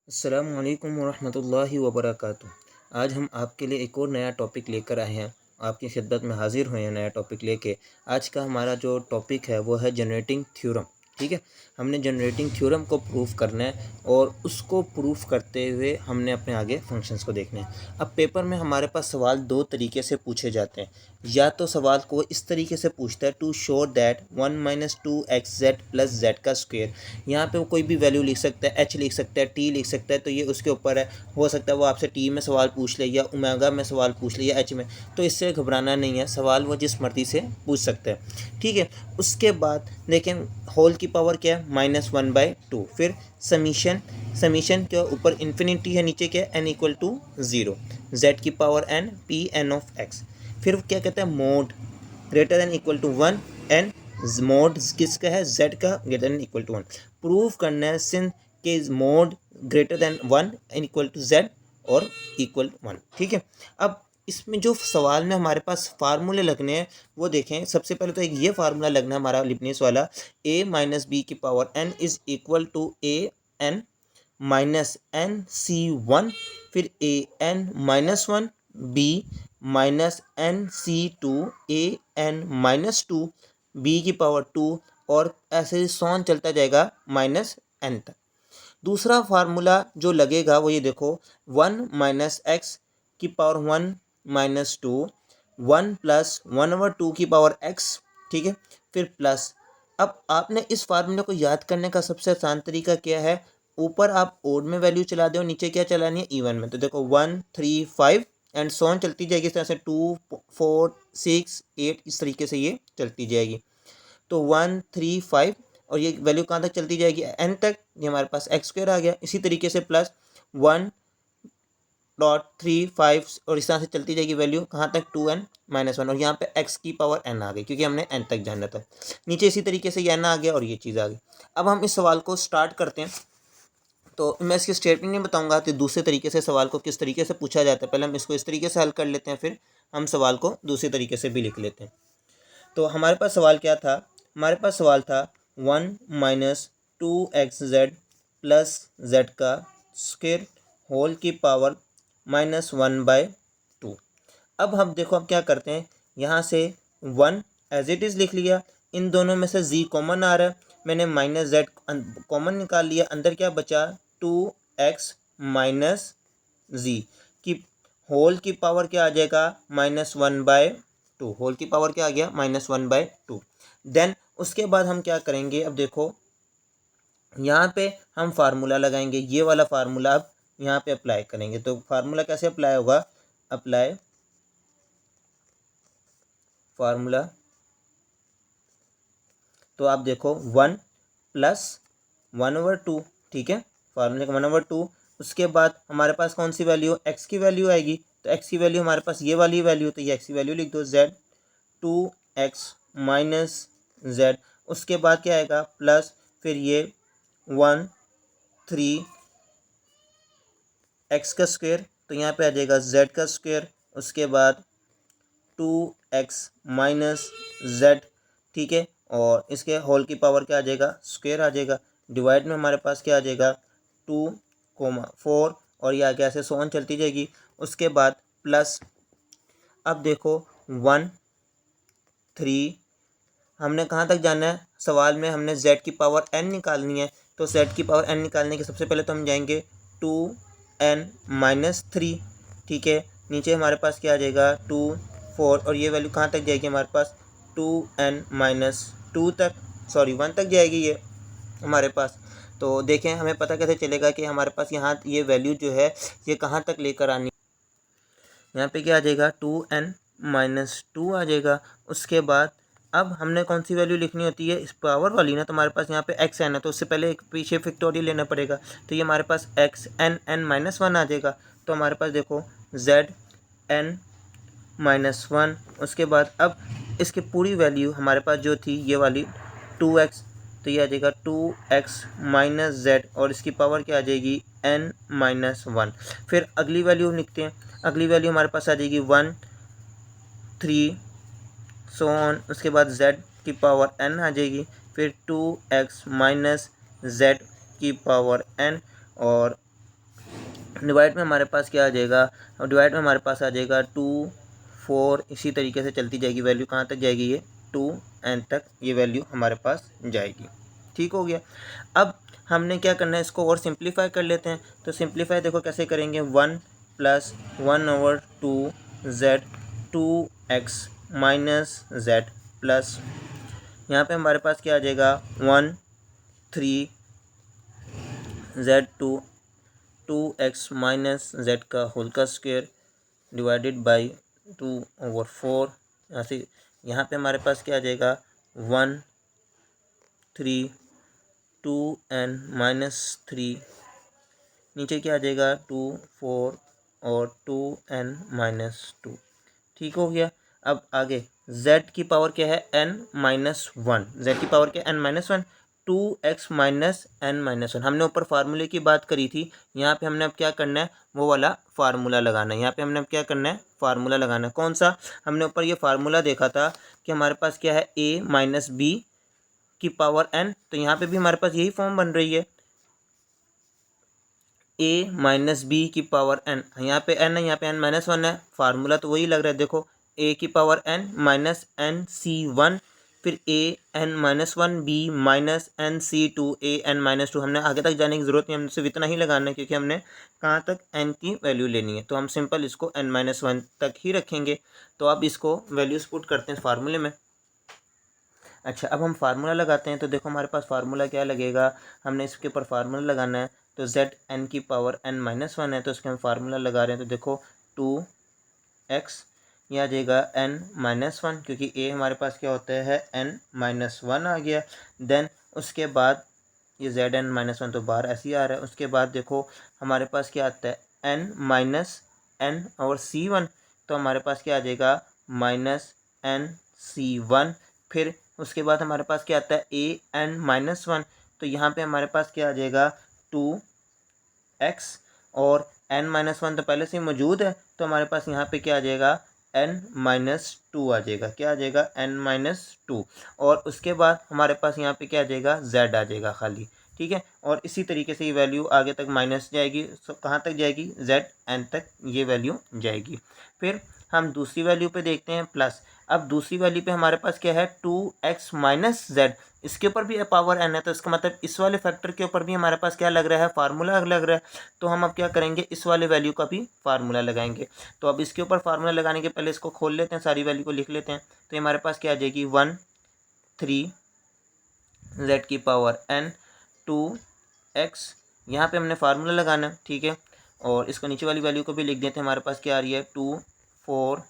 अस्सलामु अलैकुम वरहमतुल्लाहि वबरकातुह। आज हम आपके लिए एक और नया टॉपिक लेकर आए हैं। आपकी खिदमत में हाज़िर हुए हैं नया टॉपिक लेके। आज का हमारा जो टॉपिक है वो है जनरेटिंग थ्योरम। ठीक है, हमने जनरेटिंग थ्योरम को प्रूफ करना है और उसको प्रूफ करते हुए हमने अपने आगे फंक्शंस को देखना है। अब पेपर में हमारे पास सवाल दो तरीके से पूछे जाते हैं। या तो सवाल को इस तरीके से पूछता है, to show that 1 - 2 x z plus Z का स्क्वेयर। यहाँ पे वो कोई भी वैल्यू लिख सकता है, एच लिख सकता है, टी लिख सकता है, तो ये उसके ऊपर है। हो सकता है वो आपसे टी में सवाल पूछ ले या ओमेगा में सवाल पूछ ले या एच में, तो इससे घबराना नहीं है, सवाल वो जिस मर्जी से पूछ सकता है। ठीक है, उसके बाद देखें होल की पावर क्या है -1/2। फिर समीशन, समीशन के ऊपर इन्फिनिटी है, नीचे क्या है n = 0, z की power n p n of x। फिर क्या कहता है mod greater than equal to 1 and mod किसका है z का greater than equal to 1। Proof करना है सिंस के mod greater than 1 and equal to z और इक्वल 1। ठीक है, अब इसमें जो सवाल में हमारे पास फार्मूले लगने हैं वो देखें। सबसे पहले तो एक ये फार्मूला लगना है हमारा लिबनीज़ वाला, a - b की power n is equal to a n minus N C 1, फिर a n - 1 b minus N C 2 a n - 2 b की पावर 2 और ऐसे सॉन चलता जाएगा -n तक। दूसरा फार्मूला जो लगेगा वो ये देखो, 1 - x की पावर 1 - 2 1 + 1/2 की पावर x। ठीक है, फिर प्लस। अब आपने इस फार्मूले को याद करने का सबसे आसान तरीका क्या है, ऊपर आप ओड में वैल्यू चला दो, नीचे क्या चलानी है इवन में। तो देखो 1 3 5 एंड सॉन चलती जाएगी, इस तरह से 2 4 6 8 इस तरीके से ये चलती जाएगी। तो 1 3 5 और ये वैल्यू कहाँ तक चलती जाएगी n तक, ये हमारे पास x² आ गया। इसी तरीके से प्लस 1.35 और इस तरह से चलती जाएगी वैल्यू कहाँ तक 2n - 1 और यहाँ पे x की पावर n आ गई क्योंकि हमने n तक जाना था। नीचे इसी तरीके से ये n आ गया और ये चीज़ आ गई। अब हम इस सवाल को स्टार्ट करते हैं। तो मैं इसकी स्टेटमेंट नहीं बताऊंगा तो दूसरे तरीके से सवाल को किस तरीके से पूछा जाता है। पहले हम इसको इस तरीके से हल कर लेते हैं, फिर हम सवाल को दूसरे तरीके से भी लिख लेते हैं। तो हमारे पास सवाल क्या था, हमारे पास सवाल था 1 - 2xz प्लस z का स्क्वायर होल की पावर -1/2। अब हम देखो अब क्या करते हैं, यहाँ से 1 एज इट इज़ लिख लिया, इन दोनों में से z कॉमन आ रहा है, मैंने -z कॉमन निकाल लिया, अंदर क्या बचा 2x - z की होल की पावर क्या आ जाएगा -1/2। होल की पावर क्या आ गया -1/2। देन उसके बाद हम क्या करेंगे, अब देखो यहाँ पे हम फार्मूला लगाएंगे, ये वाला फार्मूला अब यहाँ पे अप्लाई करेंगे। तो फार्मूला कैसे अप्लाई होगा, अप्लाई फार्मूला। तो आप देखो 1 + 1/2। ठीक है, फार्मूले का 1/2। उसके बाद हमारे पास कौन सी वैल्यू, x की वैल्यू आएगी। तो x की वैल्यू हमारे पास ये वाली वैल्यू, तो ये x की वैल्यू लिख दो, z 2x - z। उसके बाद क्या आएगा प्लस, फिर ये 1 3 x का स्क्वायर, तो यहाँ पे आ जाएगा z का स्क्वायर। उसके बाद 2x - z। ठीक है, और इसके होल की पावर क्या आ जाएगा, स्क्वायर आ जाएगा। डिवाइड में हमारे पास क्या आ जाएगा 2, 4 और ये आगे ऐसे सोन चलती जाएगी। उसके बाद प्लस, अब देखो 1 3, हमने कहाँ तक जाना है, सवाल में हमने z की पावर n निकालनी है। तो z की पावर n निकालने के सबसे पहले तो हम जाएंगे 2n - 3। ठीक है, नीचे हमारे पास क्या आ जाएगा 2 4 और ये वैल्यू कहाँ तक जाएगी हमारे पास 2n - 2 तक, सॉरी 1 तक जाएगी ये हमारे पास। तो देखें हमें पता कैसे चलेगा कि हमारे पास यहाँ ये वैल्यू जो है ये कहाँ तक लेकर आनी, यहाँ पे क्या आ जाएगा 2n - 2 आ जाएगा। उसके बाद अब हमने कौन सी वैल्यू लिखनी होती है, इस पावर वाली ना, तो हमारे पास यहाँ पे एक्स एन है, तो उससे पहले एक पीछे फैक्टोरियल लेना पड़ेगा। तो ये हमारे पास एक्स एन n - 1 आ जाएगा। तो हमारे पास देखो z n - 1। उसके बाद अब इसकी पूरी वैल्यू हमारे पास जो थी ये वाली 2x, तो ये आ जाएगा 2x - z और इसकी पावर क्या आ जाएगी n - 1। फिर अगली वैल्यू लिखते हैं, अगली वैल्यू हमारे पास आ जाएगी 1 3 सो ऑन। उसके बाद z की पावर n आ जाएगी, फिर 2x - z की पावर n और डिवाइड में हमारे पास क्या आ जाएगा, और डिवाइड में हमारे पास आ जाएगा 2 4, इसी तरीके से चलती जाएगी वैल्यू। कहाँ तक जाएगी ये 2n तक ये वैल्यू हमारे पास जाएगी। ठीक हो गया। अब हमने क्या करना है, इसको और सिंप्लीफाई कर लेते हैं। तो सिंप्लीफाई देखो कैसे करेंगे, 1 + 1/2z 2x - z प्लस यहाँ पे हमारे पास क्या आ जाएगा 1 3z 2x - z का होल का स्क्वायर डिवाइडेड बाई 2/4। यहाँ पे हमारे पास क्या आ जाएगा 1 3 2n - 3, नीचे क्या आ जाएगा 2 4 और 2n - 2। ठीक हो गया। अब आगे z की पावर क्या है n-1, z की पावर क्या है n-1, 2x - n-1। हमने ऊपर फार्मूले की बात करी थी, यहाँ पे हमने अब क्या करना है वो वाला फार्मूला लगाना है। यहाँ पे हमने अब क्या करना है फार्मूला लगाना है। कौन सा, हमने ऊपर ये फार्मूला देखा था कि हमारे पास क्या है a - b की पावर n, तो यहाँ पे भी हमारे पास यही फॉर्म बन रही है a - b की पावर n। यहाँ पे n है, यहाँ पे n-1 है, फार्मूला तो वही लग रहा है। देखो a की पावर n - nc1, फिर an-1 b - nc2 an-2। हमने आगे तक जाने की ज़रूरत नहीं, हमने सिर्फ इतना ही लगाना है क्योंकि हमने कहाँ तक n की वैल्यू लेनी है, तो हम सिंपल इसको n-1 तक ही रखेंगे। तो अब इसको वैल्यूज़ पुट करते हैं फार्मूले में। अच्छा, अब हम फार्मूला लगाते हैं। तो देखो हमारे पास फार्मूला क्या लगेगा, हमने इसके ऊपर फार्मूला लगाना है। तो z n की पावर n-1 है, तो इसके हम फार्मूला लगा रहे हैं। तो देखो 2x, ये आ जाएगा n-1, क्योंकि a हमारे पास क्या होता है n-1 आ गया। देन उसके बाद ये zn-1 तो बाहर ऐसे ही आ रहा है। उसके बाद देखो हमारे पास क्या आता है n और c1, तो हमारे पास क्या आ जाएगा -nc1। फिर उसके बाद हमारे पास क्या आता है an-1, तो यहाँ पे हमारे पास क्या आ जाएगा 2x, और n-1 तो पहले से ही मौजूद है, तो हमारे पास यहाँ पे क्या आ जाएगा n-2 आ जाएगा। क्या आ जाएगा n-2, और उसके बाद हमारे पास यहाँ पे क्या आ जाएगा z आ जाएगा खाली। ठीक है, और इसी तरीके से ये वैल्यू आगे तक माइनस जाएगी। कहाँ तक जाएगी zn तक ये वैल्यू जाएगी। फिर हम दूसरी वैल्यू पे देखते हैं प्लस। अब दूसरी वैल्यू पे हमारे पास क्या है 2x - z, इसके ऊपर भी पावर n है, तो इसका मतलब इस वाले फैक्टर के ऊपर भी हमारे पास क्या लग रहा है फार्मूला लग रहा है। तो हम अब क्या करेंगे इस वाले वैल्यू का भी फार्मूला लगाएंगे। तो अब इसके ऊपर फार्मूला लगाने के पहले इसको खोल लेते हैं, सारी वैल्यू को लिख लेते हैं। तो हमारे पास क्या आ जाएगी 1 3 z की पावर n 2x, यहाँ पे हमने फार्मूला लगाना है। ठीक है, और इसको नीचे वाली वैल्यू को भी लिख देते हैं। हमारे पास क्या आ रही है 2 4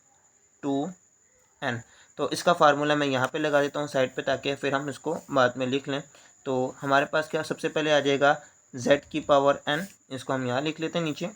2n, तो इसका फार्मूला मैं यहाँ पे लगा देता हूँ साइड पे, ताकि फिर हम इसको बाद में लिख लें। तो हमारे पास क्या सबसे पहले आ जाएगा z की पावर n, इसको हम यहाँ लिख लेते हैं नीचे,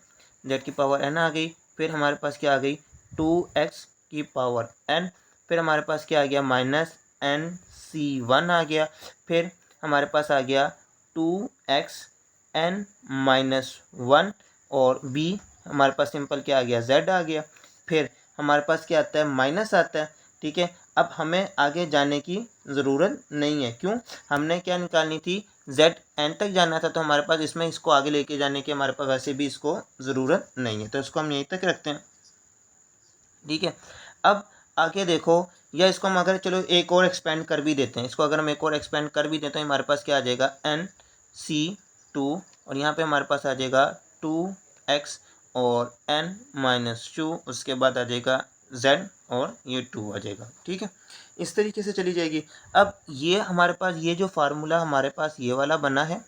z की पावर n आ गई। फिर हमारे पास क्या आ गई 2x की पावर n, फिर हमारे पास क्या आ गया -nc1 आ गया। फिर हमारे पास आ गया 2x n-1, और b हमारे पास सिंपल क्या आ गया z आ गया। फिर हमारे पास क्या आता है माइनस आता है। ठीक है, अब हमें आगे जाने की ज़रूरत नहीं है। क्यों, हमने क्या निकालनी थी zn तक जाना था, तो हमारे पास इसमें इसको आगे लेके जाने की हमारे पास वैसे भी इसको ज़रूरत नहीं है, तो इसको हम यहीं तक रखते हैं। ठीक है, अब आगे देखो, या इसको हम अगर चलो एक और एक्सपेंड कर भी देते हैं, इसको अगर हम एक और एक्सपेंड कर भी देते हैं, हमारे पास क्या आ जाएगा nc2, और यहाँ पे हमारे पास आ जाएगा 2x और n-2, उसके बाद आ जाएगा z और ये 2 आ जाएगा। ठीक है, इस तरीके से चली जाएगी। अब ये हमारे पास ये जो फार्मूला हमारे पास ये वाला बना है,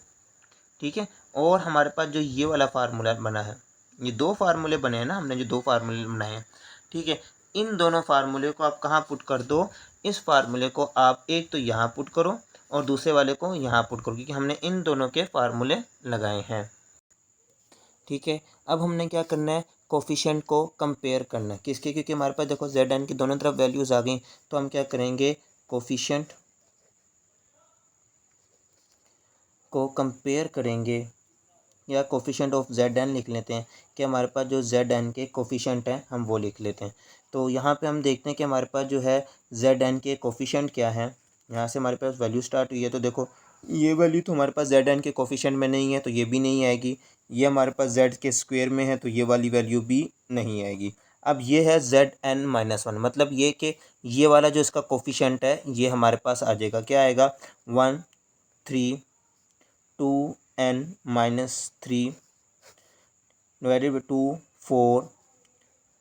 ठीक है, और हमारे पास जो ये वाला फार्मूला बना है, ये दो फार्मूले बने हैं ना, हमने जो दो फार्मूले बनाए हैं। ठीक है, इन दोनों फार्मूले को आप कहाँ पुट कर दो, इस फार्मूले को आप एक तो यहाँ पुट करो और दूसरे वाले को यहाँ पुट करो, क्योंकि हमने इन दोनों के फार्मूले लगाए हैं। ठीक है, अब हमने क्या करना है कोफिशिएंट को कंपेयर करना है किसके, क्योंकि हमारे पास देखो जेड एन की दोनों तरफ वैल्यूज़ आ गई, तो हम क्या करेंगे कोफिशिएंट को कंपेयर करेंगे, या कोफिशिएंट ऑफ जेड एन लिख लेते हैं कि हमारे पास जो जेड एन के कोफिशिएंट हैं हम वो लिख लेते हैं। तो यहाँ पे हम देखते हैं कि हमारे पास जो है जेड एन के कोफिशिएंट क्या है। यहाँ से हमारे पास वैल्यू स्टार्ट हुई है, तो देखो ये वैल्यू तो हमारे पास जेड एन के कोफिशिएंट में नहीं है तो ये भी नहीं आएगी। ये हमारे पास जेड के स्क्वायर में है तो ये वाली वैल्यू भी नहीं आएगी। अब ये है जेड एन माइनस वन, मतलब ये कि ये वाला जो इसका कोफिशिएंट है ये हमारे पास आ जाएगा, क्या आएगा, 1 3 2 n minus 3 divided by 2 4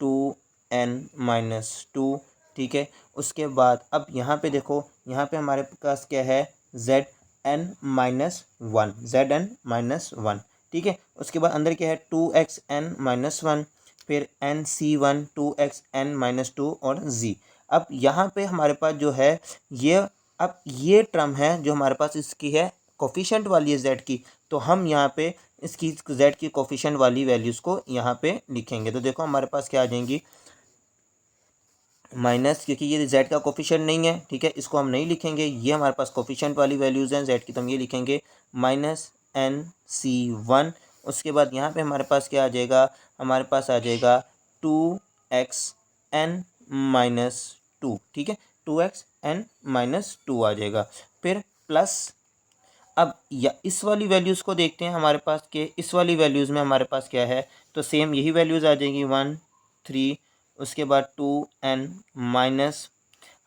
2 n minus 2। ठीक है, उसके बाद अब यहाँ पे देखो, यहाँ पे हमारे पास क्या है, Z N minus one, Z N minus one. ठीक है, उसके बाद अंदर क्या है, 2xn माइनस वन, फिर N C one, 2xn minus two और जी। अब यहाँ पे हमारे पास जो है ये, अब ये टर्म है जो हमारे पास इसकी है कोफिशिएंट वाली है जेड की, तो हम यहाँ पे इसकी जेड की कोफिशिएंट वाली वैल्यूज़ को यहाँ पे लिखेंगे। तो देखो हमारे पास क्या आ जाएंगी, माइनस, क्योंकि ये जेड का कोफिशिएंट नहीं है, ठीक है, इसको हम नहीं लिखेंगे, ये हमारे पास कोफिशिएंट वाली वैल्यूज़ हैं जेड की, तो हम ये लिखेंगे माइनस एन सी वन। उसके बाद यहाँ पे हमारे पास क्या आ जाएगा, हमारे पास आ जाएगा 2xn माइनस टू। ठीक है, 2xn माइनस टू आ जाएगा, फिर प्लस, अब या इस वाली वैल्यूज़ को देखते हैं हमारे पास के इस वाली वैल्यूज़ में हमारे पास क्या है, तो सेम यही वैल्यूज़ आ जाएंगी 1 3, उसके बाद 2n माइनस,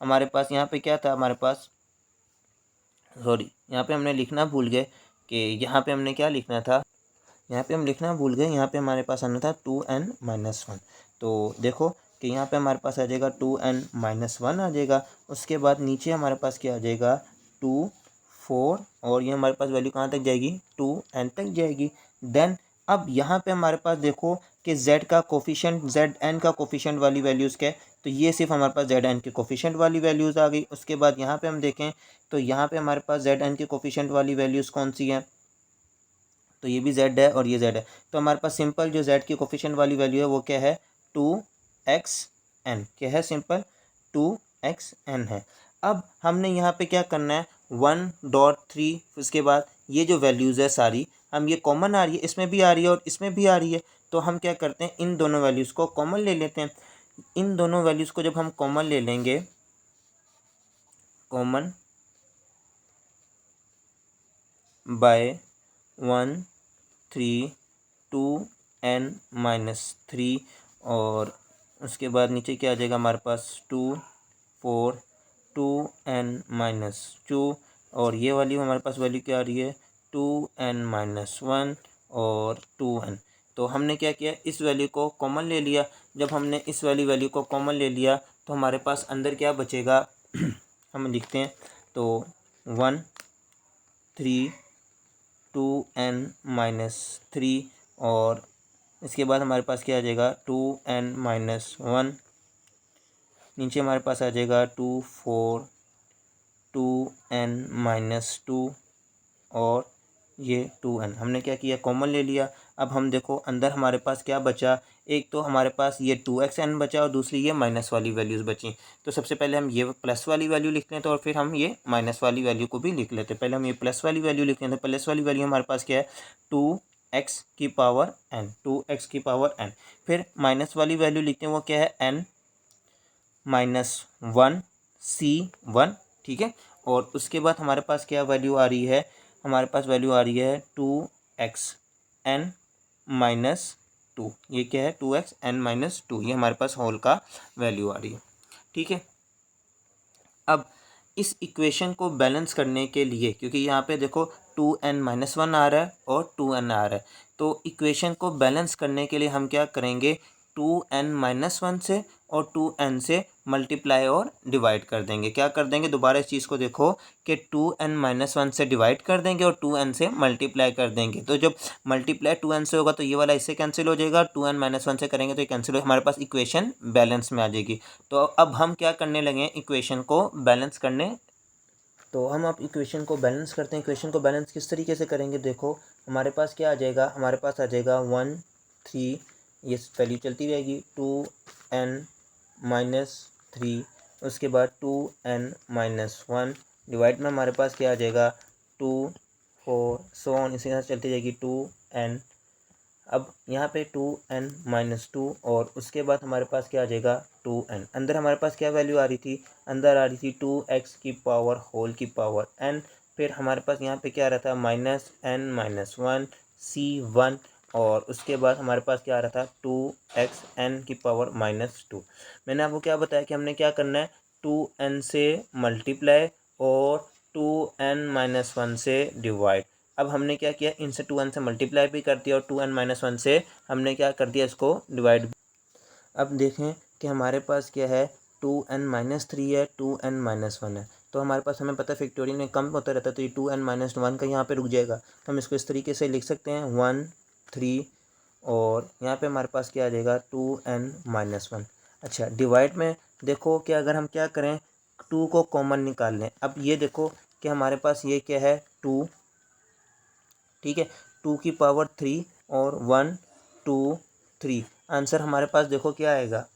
हमारे पास यहाँ पे क्या था, हमारे पास सॉरी यहाँ पे हमने लिखना भूल गए कि यहाँ पे हमने क्या लिखना था, यहाँ पे हम लिखना भूल गए, यहाँ पे हमारे पास आना था 2n माइनस वन। तो देखो कि यहाँ पे हमारे पास आ जाएगा 2n माइनस वन आ जाएगा। उसके बाद नीचे हमारे पास क्या आ जाएगा 2 4, और ये हमारे पास वैल्यू कहाँ तक जाएगी, 2n तक जाएगी। देन अब यहाँ पे हमारे पास देखो कि z का कोफिशिएंट, zn का कोफिशिएंट वाली वैल्यूज़ क्या है, तो ये सिर्फ हमारे पास zn के कोफिशिएंट वाली वैल्यूज़ आ गई। उसके बाद यहाँ पे हम देखें तो यहाँ पे हमारे पास zn के कोफिशिएंट वाली वैल्यूज़ कौन सी हैं, तो ये भी z है और ये z है, तो हमारे पास सिंपल जो z की कोफिशिएंट वाली वैल्यू है वो क्या है, 2xn, क्या है, सिंपल 2xn है। अब हमने यहाँ पे क्या करना है, 1.3, उसके बाद ये जो वैल्यूज़ है सारी, हम ये कॉमन आ रही है, इसमें भी आ रही है और इसमें भी आ रही है, तो हम क्या करते हैं, इन दोनों वैल्यूज़ को कॉमन ले लेते हैं। इन दोनों वैल्यूज़ को जब हम कॉमन ले लेंगे, common bye 1 3 2n minus three, और उसके बाद नीचे क्या आ जाएगा हमारे पास 2 4 2n माइनस टू, और ये वाली हमारे पास वैल्यू क्या आ रही है, 2n माइनस वन और 2n। तो हमने क्या किया, इस वैल्यू को कॉमन ले लिया। जब हमने इस वाली वैल्यू को कॉमन ले लिया तो हमारे पास अंदर क्या बचेगा हम लिखते हैं, तो 1 3 2n माइनस थ्री, और इसके बाद हमारे पास क्या आ जाएगा 2n माइनस वन, नीचे हमारे पास आ जाएगा 2 4 2n माइनस टू, और ये 2n हमने क्या किया, कॉमन ले लिया। अब हम देखो अंदर हमारे पास क्या बचा, एक तो हमारे पास ये 2xn बचा और दूसरी ये माइनस वाली वैल्यूज़ बची। तो सबसे पहले हम ये प्लस वाली वैल्यू लिख लेते हैं और फिर हम ये माइनस वाली वैल्यू को भी लिख लेते हैं। पहले हम ये प्लस वाली वैल्यू लिख लेते हैं, प्लस वाली वैल्यू हमारे पास क्या है, 2x की पावर n, 2x की पावर n। फिर माइनस वाली वैल्यू लिखते हैं, वो क्या है, n माइनस वन सी वन। ठीक है, और उसके बाद हमारे पास क्या वैल्यू आ रही है, हमारे पास वैल्यू आ रही है 2xn माइनस टू, ये क्या है, 2xn माइनस टू, ये हमारे पास होल का वैल्यू आ रही है। ठीक है, अब इस इक्वेशन को बैलेंस करने के लिए, क्योंकि यहाँ पे देखो 2n माइनस वन आ रहा है और 2n आ रहा है, तो इक्वेशन को बैलेंस करने के लिए हम क्या करेंगे, 2n माइनस वन से और 2n से मल्टीप्लाई और डिवाइड कर देंगे। क्या कर देंगे, दोबारा इस चीज़ को देखो कि 2n माइनस वन से डिवाइड कर देंगे और 2n से मल्टीप्लाई कर देंगे। तो जब मल्टीप्लाई 2n से होगा तो ये वाला इससे कैंसिल हो जाएगा, 2n माइनस वन से करेंगे तो ये कैंसिल हो, हमारे पास इक्वेशन बैलेंस में आ जाएगी। तो अब हम क्या करने लगे, इक्वेशन को बैलेंस करने, तो हम अब इक्वेशन को बैलेंस करते हैं। इक्वेशन को बैलेंस किस तरीके से करेंगे, देखो हमारे पास क्या आ जाएगा, हमारे पास आ जाएगा 1 3, ये वैल्यू चलती रहेगी, 2n माइनस थ्री, उसके बाद 2n माइनस वन, डिवाइड में हमारे पास क्या आ जाएगा 2 4 सो ऑन, इसी तरह चलती जाएगी 2n। अब यहाँ पे 2n माइनस टू, और उसके बाद हमारे पास क्या आ जाएगा 2n। अंदर हमारे पास क्या वैल्यू आ रही थी, अंदर आ रही थी 2x की पावर होल की पावर n, फिर हमारे पास यहाँ पे क्या आ रहा था -n-1 c1 और उसके बाद हमारे पास क्या आ रहा था 2xn⁻²। मैंने आपको क्या बताया कि हमने क्या करना है 2n से मल्टीप्लाई और 2n-1 से डिवाइड। अब हमने क्या किया इनसे 2n से मल्टीप्लाई भी कर दिया और 2n-1 से हमने क्या कर दिया इसको डिवाइड। अब देखें कि हमारे पास क्या है 2n-3 है 2n-1 है, तो हमारे पास हमें पता है फैक्टोरियल में कम होता रहता है, तो ये 2n-1 का यहाँ पे रुक जाएगा, तो हम इसको इस तरीके से लिख सकते हैं 1 3 और यहाँ पे हमारे पास क्या आ जाएगा 2n-1। अच्छा डिवाइड में देखो कि अगर हम क्या करें 2 को कॉमन निकाल लें। अब ये देखो कि हमारे पास ये क्या है 2, ठीक है 2⁻³ और 1 2 3, आंसर हमारे पास देखो क्या आएगा।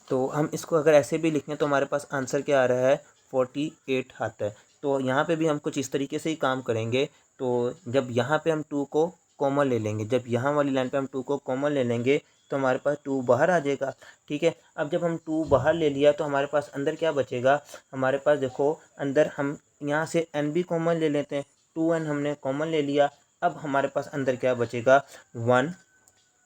तो हम इसको अगर ऐसे भी लिखें तो हमारे पास आंसर क्या आ रहा है 48 आता है। तो यहाँ पे भी हम कुछ इस तरीके से ही काम करेंगे। तो जब यहाँ पे हम 2 को कॉमन ले लेंगे, जब यहाँ वाली लाइन पे हम 2 को कॉमन ले लेंगे तो हमारे पास 2 बाहर आ जाएगा, ठीक है। अब जब हम 2 बाहर ले लिया तो हमारे पास अंदर क्या बचेगा, हमारे पास देखो अंदर हम यहाँ से n भी कॉमन ले लेते हैं, 2n हमने कॉमन ले लिया। अब हमारे पास अंदर क्या बचेगा 1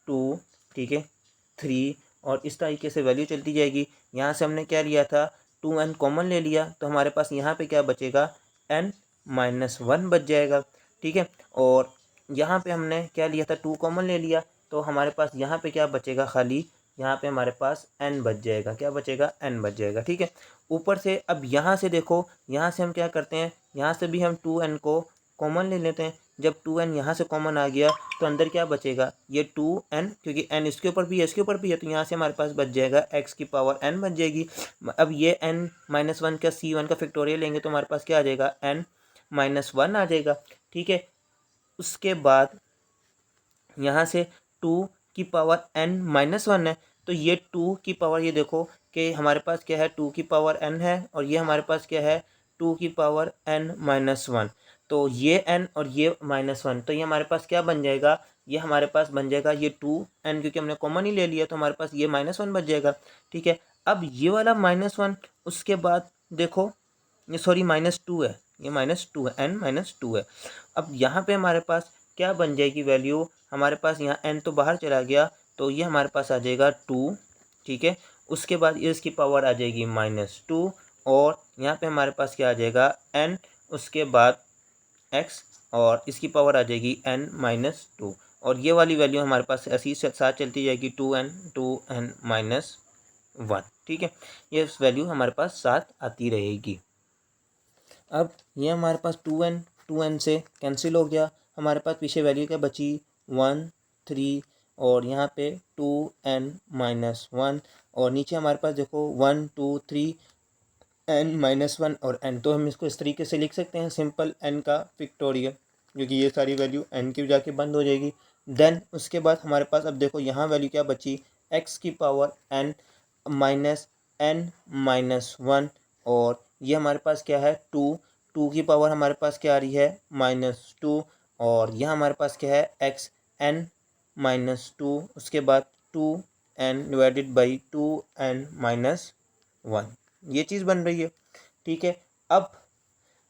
2, ठीक है 3 और इस तरीके से वैल्यू चलती जाएगी। यहाँ से हमने क्या लिया था 2n कॉमन ले लिया, तो हमारे पास यहाँ पे क्या बचेगा n-1 बच जाएगा, ठीक है। और यहाँ पे हमने क्या लिया था 2 कॉमन ले लिया, तो हमारे पास यहाँ पे क्या बचेगा खाली, यहाँ पे हमारे पास n बच जाएगा, क्या बचेगा n बच जाएगा, ठीक है। ऊपर से अब यहाँ से देखो, यहाँ से हम क्या करते हैं, यहाँ से भी हम 2n को कॉमन ले लेते हैं। जब 2n यहाँ से कॉमन आ गया तो अंदर क्या बचेगा ये 2n, क्योंकि n इसके ऊपर भी है इसके ऊपर भी है, तो यहाँ से हमारे पास बच जाएगा x⁻n बच जाएगी। अब ये n-1 का c1 का फैक्टोरियल लेंगे तो हमारे पास क्या आ जाएगा n-1 आ जाएगा, ठीक है। उसके बाद यहाँ से 2⁻n-1 है, तो ये 2 की पावर, ये देखो कि हमारे पास क्या है 2⁻n है और ये हमारे पास क्या है 2⁻n-1। तो ये n और ये -1, तो ये हमारे पास क्या बन जाएगा, ये हमारे पास बन जाएगा ये 2n, क्योंकि हमने कॉमन ही ले लिया तो हमारे पास ये -1 बच जाएगा, ठीक है। अब ये वाला -1 उसके बाद देखो ये सॉरी -2 है, ये -2 है n-2 है। अब यहाँ पे हमारे पास क्या बन जाएगी वैल्यू, हमारे पास यहाँ n तो बाहर चला गया, तो ये हमारे पास आ जाएगा 2, ठीक है। उसके बाद इसकी पावर आ जाएगी -2 और यहाँ पे हमारे पास क्या आ जाएगा n, उसके बाद x और इसकी पावर आ जाएगी n-2 और ये वाली वैल्यू हमारे पास ऐसी साथ चलती जाएगी 2n-1, ठीक है। ये वैल्यू हमारे पास साथ आती रहेगी। अब ये हमारे पास 2n से कैंसिल हो गया, हमारे पास पीछे वैल्यू क्या बची 1 3 और यहाँ पे 2n-1 और नीचे हमारे पास देखो 1 2 3 n-1 और n, तो हम इसको इस तरीके से लिख सकते हैं सिंपल n का फैक्टोरियल, क्योंकि ये सारी वैल्यू n की जाके बंद हो जाएगी। देन उसके बाद हमारे पास अब देखो यहाँ वैल्यू क्या बची x⁻n-1 और ये हमारे पास क्या है 2 की पावर हमारे पास क्या आ रही है -2 और यह हमारे पास क्या है xn-2, उसके बाद 2n/2n-1, ये चीज़ बन रही है, ठीक है। अब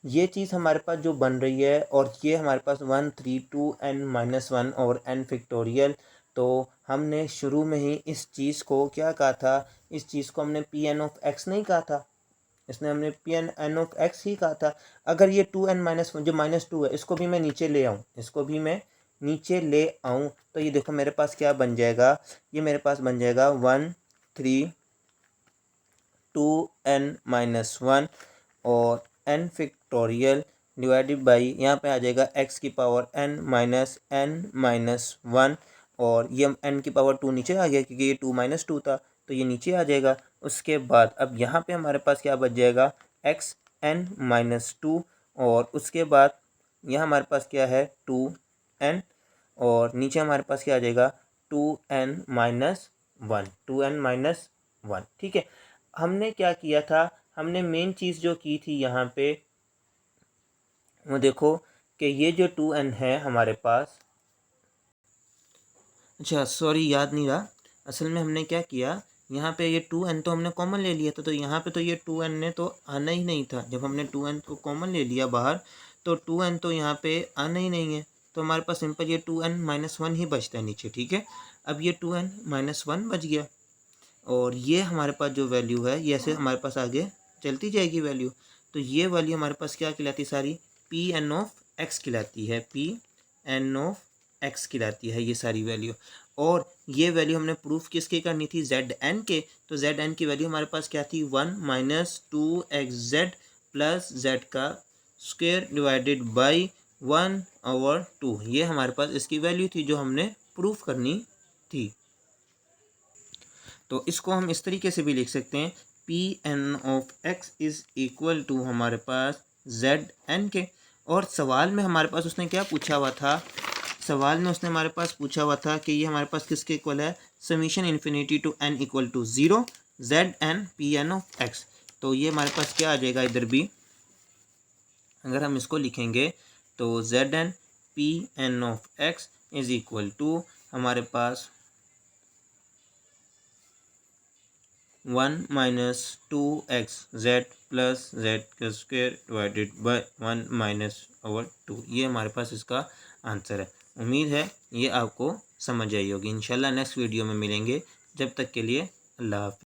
ये चीज़ हमारे पास जो बन रही है और ये हमारे पास 1 3 2n-1 और n फैक्टोरियल, तो हमने शुरू में ही इस चीज़ को क्या कहा था, इस चीज़ को हमने Pn(x) नहीं कहा था, इसने हमने Pn(x) ही कहा था। अगर ये 2n-1 जो -2 है इसको भी मैं नीचे ले आऊँ, इसको भी मैं नीचे ले आऊँ, तो ये देखो मेरे पास क्या बन जाएगा, ये मेरे पास बन जाएगा 1 3 2n-1 और n फैक्टोरियल डिवाइडेड बाई यहाँ पे आ जाएगा x⁻n-1 और ये n की पावर 2 नीचे आ गया क्योंकि ये 2 था, तो ये नीचे आ जाएगा। उसके बाद अब यहाँ पे हमारे पास क्या बच जाएगा xn-2 और उसके बाद यहाँ हमारे पास क्या है 2n और नीचे हमारे पास क्या आ जाएगा 2n-1, ठीक है। हमने क्या किया था, हमने मेन चीज़ जो की थी यहाँ पे वो देखो कि ये जो 2n है हमारे पास, अच्छा सॉरी याद नहीं रहा, असल में हमने क्या किया यहाँ पे ये 2n तो हमने कॉमन ले लिया था, तो यहाँ पे तो ये 2n ने तो आना ही नहीं था। जब हमने 2n को कॉमन ले लिया बाहर, तो 2n तो यहाँ पे आना ही नहीं है, तो हमारे पास सिंपल ये 2n माइनस 1 ही बचता है नीचे, ठीक है। अब ये 2n माइनस 1 बच गया, और ये हमारे पास जो वैल्यू है ये ऐसे हमारे पास आगे चलती जाएगी वैल्यू। तो ये वैल्यू हमारे पास क्या कहलाती है, सारी पी एन ऑफ एक्स कहलाती है, पी एन ऑफ एक्स कहलाती है ये सारी वैल्यू। और ये वैल्यू हमने प्रूफ किसके करनी थी, जेड एन के। तो जेड एन की वैल्यू हमारे पास क्या थी, 1 माइनस 2xz प्लस जेड का स्क्वायर डिवाइडेड बाई 1/2। ये हमारे पास इसकी वैल्यू थी जो हमने प्रूफ करनी थी। तो इसको हम इस तरीके से भी लिख सकते हैं, P N of X is equal to हमारे पास जेड एन के। और सवाल में हमारे पास उसने क्या पूछा हुआ था, सवाल में उसने हमारे पास पूछा हुआ था कि ये हमारे पास किसके इक्वल है, summation infinity to N equal to 0 Z N P N of X. तो ये हमारे पास क्या आ जाएगा, इधर भी अगर हम इसको लिखेंगे तो Z N P N of X is equal to हमारे पास 1 माइनस 2xz प्लस जेड का square divided by 1 minus over 2। ये हमारे पास इसका आंसर है। उम्मीद है ये आपको समझ आई होगी। इंशाल्लाह नेक्स्ट वीडियो में मिलेंगे, जब तक के लिए अल्लाह हाफ़िज़।